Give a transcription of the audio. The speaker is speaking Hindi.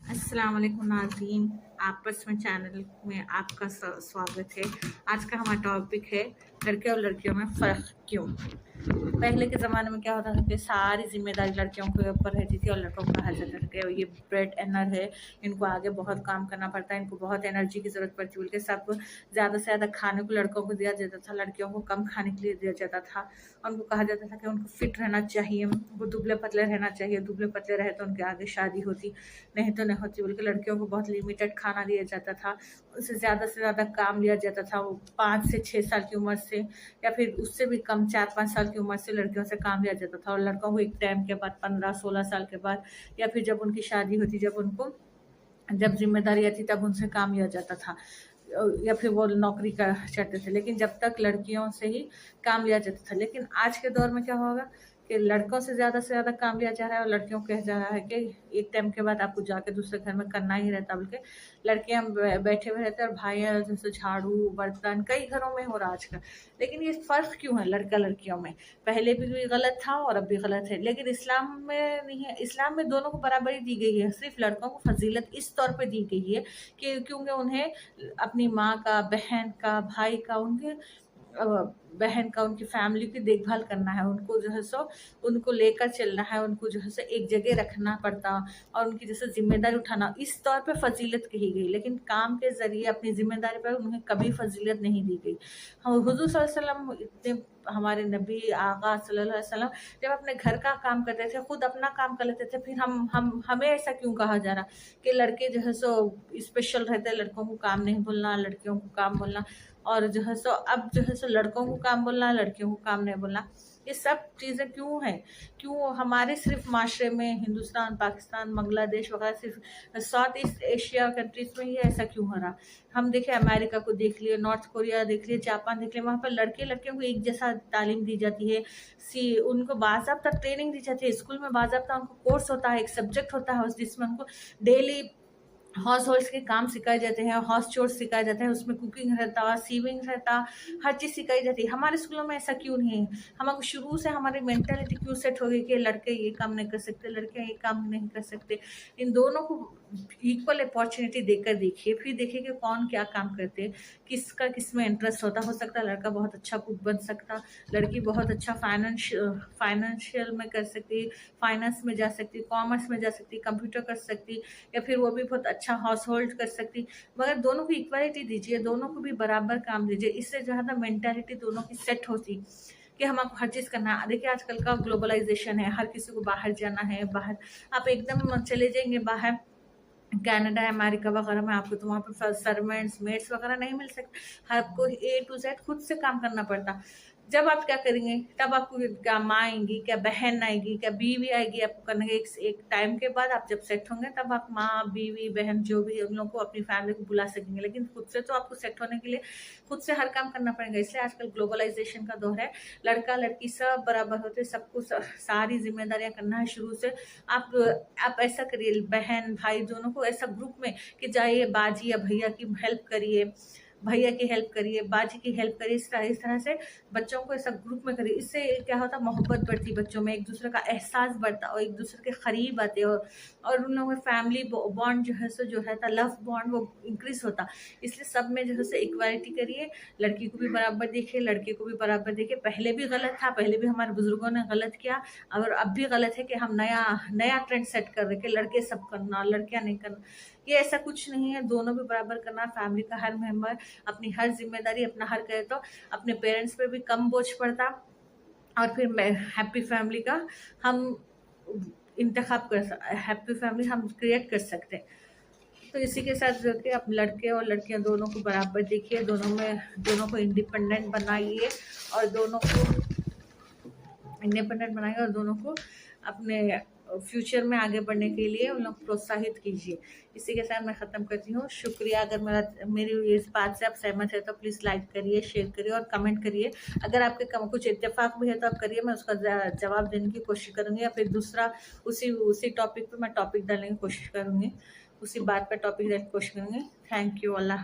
अस्सलाम वालेकुम नाज़रीन, आपस में चैनल में आपका स्वागत है। आज का हमारा टॉपिक है लड़के और लड़कियों में फ़र्क क्यों। पहले के ज़माने में क्या होता था कि सारी जिम्मेदारी लड़कियों के ऊपर रहती थी और लड़कों को कहा जाता था कि ये ब्रेड अर्नर है, इनको आगे बहुत काम करना पड़ता है, इनको बहुत एनर्जी की ज़रूरत पड़ती है, बोल के सब ज़्यादा से ज़्यादा खाने को लड़कों को दिया जाता था, लड़कियों को कम खाने के लिए दिया जाता था। और उनको कहा जाता था कि उनको फिट रहना चाहिए, उनको दुबले पतले रहना चाहिए, दुबले पतले रहे तो उनके आगे शादी होती, नहीं तो नहीं होती, बोल के लड़कियों को बहुत लिमिटेड खाना दिया जाता था। उससे ज़्यादा काम लिया जाता था। वो 5 से 6 साल की उम्र से या फिर उससे भी कम 4-5 साल की उम्र से लड़कियों से काम लिया जाता था, और लड़कों को एक टाइम के बाद 15-16 साल के बाद या फिर जब उनकी शादी होती, जब जिम्मेदारी आती तब उनसे काम लिया जाता था, या फिर वो नौकरी कर चाहते थे, लेकिन जब तक लड़कियों से ही काम लिया जाता था। लेकिन आज के दौर में क्या होगा कि लड़कों से ज़्यादा काम लिया जा रहा है और लड़कियों को कहा जा रहा है कि एक टाइम के बाद आपको जाके दूसरे घर में करना ही रहता, बल्कि लड़कियां बैठे हुए रहते हैं और भाइयाँ जैसे झाड़ू बर्तन कई घरों में हो रहा आजकल। लेकिन ये फ़र्क क्यों है लड़का लड़कियों में? पहले भी गलत था और अब भी गलत है, लेकिन इस्लाम में नहीं है। इस्लाम में दोनों को बराबरी दी गई है, सिर्फ लड़कों को फजीलत इस तौर पे दी गई है कि क्योंकि उन्हें अपनी माँ का, बहन का, भाई का, बहन का, उनकी फैमिली की देखभाल करना है, उनको जो है सो उनको लेकर चलना है, उनको जो है सो एक जगह रखना पड़ता और उनकी जैसे जिम्मेदारी उठाना, इस तौर पे फजीलत कही गई। लेकिन काम के ज़रिए अपनी जिम्मेदारी पर उन्हें कभी फजीलत नहीं दी गई। हम हुज़ूर सल्लल्लाहु अलैहि वसल्लम इतने, हमारे नबी आका सल्लल्लाहु अलैहि वसल्लम जब अपने घर का काम करते थे, खुद अपना काम कर लेते थे, फिर हम हमें ऐसा क्यों कहा जा रहा कि लड़के जो है सो स्पेशल रहते हैं, लड़कों को काम नहीं बोलना, लड़कियों को काम बोलना, और जो है सो अब जो है सो लड़कों को काम बोलना, लड़कियों को काम नहीं बोलना। ये सब चीज़ें क्यों हैं? क्यों हमारे सिर्फ माशरे में, हिंदुस्तान, पाकिस्तान, बांग्लादेश वगैरह, सिर्फ साउथ ईस्ट एशिया कंट्रीज में ही ऐसा क्यों हो रहा? हम देखें, अमेरिका को देख लिए, नॉर्थ कोरिया देख लिए, जापान देख लिए, वहाँ पर लड़के लड़कियों को एक जैसा तालीम दी जाती है। उनको बाज़ाब्ता ट्रेनिंग दी जाती है, स्कूल में बाज़ाब्ता उनको कोर्स होता है, एक सब्जेक्ट होता है जिसमें उनको डेली हाउस होल्ड्स के काम सिखाए जाते हैं, हाउस चोर्स सिखाए जाते हैं, उसमें कुकिंग रहता, सीविंग रहता, हर चीज़ सिखाई जाती है। हमारे स्कूलों में ऐसा क्यों नहीं है? हमको शुरू से हमारी मेंटालिटी क्यों सेट हो गई कि लड़के ये काम नहीं कर सकते, लड़कियां ये काम नहीं कर सकते? इन दोनों को इक्वल अपॉर्चुनिटी देकर देखिए, फिर देखिए कि कौन क्या काम करते हैं, किसका किस में इंटरेस्ट होता। हो सकता है लड़का बहुत अच्छा कुक बन सकता, लड़की बहुत अच्छा फाइनेंशियल में कर सकती, फाइनेंस में जा सकती, कॉमर्स में जा सकती, कंप्यूटर कर सकती, या फिर वो भी बहुत अच्छा हाउस होल्ड कर सकती। मगर दोनों को इक्वालिटी दीजिए, दोनों को भी बराबर काम दीजिए, इससे ज़्यादा मेंटालिटी दोनों की सेट होती कि हमको हर चीज़ करना है। देखिए आजकल का ग्लोबलाइजेशन है, हर किसी को बाहर जाना है, बाहर आप एकदम चले जाएंगे बाहर कनाडा, अमेरिका वगैरह में, आपको तो वहाँ पे सर्वेंट्स, मेड्स वगैरह नहीं मिल सकते। आपको ए टू जेड खुद से काम करना पड़ता। जब आप क्या करेंगे, तब आपको क्या माँ आएंगी, क्या बहन आएगी, क्या बीवी आएगी आपको करने के। एक टाइम के बाद आप जब सेट होंगे तब आप माँ, बीवी, बहन जो भी उन लोगों को, अपनी फैमिली को बुला सकेंगे। लेकिन खुद से तो आपको सेट होने के लिए खुद से हर काम करना पड़ेगा। इसलिए आजकल ग्लोबलाइजेशन का दौर है, लड़का लड़की सब बराबर होते, सबको सारी जिम्मेदारियां करना है शुरू से। आप ऐसा करिए, बहन भाई दोनों को ऐसा ग्रुप में कि जाइए बाजी या भैया की हेल्प करिए, भैया की हेल्प करिए, बाजी की हेल्प करिए, इस तरह से बच्चों को ऐसा ग्रुप में करिए। इससे क्या होता, मोहब्बत बढ़ती बच्चों में, एक दूसरे का एहसास बढ़ता और एक दूसरे के करीब आते, और उन लोगों में फैमिली बॉन्ड जो है सो जो है लव बॉन्ड वो इंक्रीज होता। इसलिए सब में जो है सो इक्वालिटी करिए, लड़की को भी बराबर देखिए, लड़के को भी बराबर देखिए। पहले भी गलत था, पहले भी हमारे बुजुर्गों ने गलत किया, और अब भी गलत है कि हम नया नया ट्रेंड सेट कर रहे कि लड़के सब करना, लड़कियां नहीं करना। ये ऐसा कुछ नहीं है, दोनों भी बराबर करना। फैमिली का हर मेंबर अपनी हर जिम्मेदारी, अपना हर करे तो अपने पेरेंट्स पे भी कम बोझ पड़ता, और फिर हैप्पी फैमिली का हम इंतखाब कर, हैप्पी फैमिली हम क्रिएट कर सकते हैं। तो इसी के साथ जो कि आप लड़के और लड़कियां दोनों को बराबर देखिए, दोनों को इंडिपेंडेंट बनाइए, और दोनों को अपने फ्यूचर में आगे बढ़ने के लिए उन लोग प्रोत्साहित कीजिए। इसी के साथ मैं ख़त्म करती हूँ। शुक्रिया। अगर मेरी इस बात से आप सहमत है तो प्लीज़ लाइक करिए, शेयर करिए और कमेंट करिए। अगर आपके कुछ इत्तेफाक भी है तो आप करिए, मैं उसका जवाब देने की कोशिश करूँगी, या फिर दूसरा उसी टॉपिक पे मैं टॉपिक डालने की कोशिश करूँगी, उसी बात पर टॉपिक डालने की कोशिश करूँगी। Thank you. अल्लाह।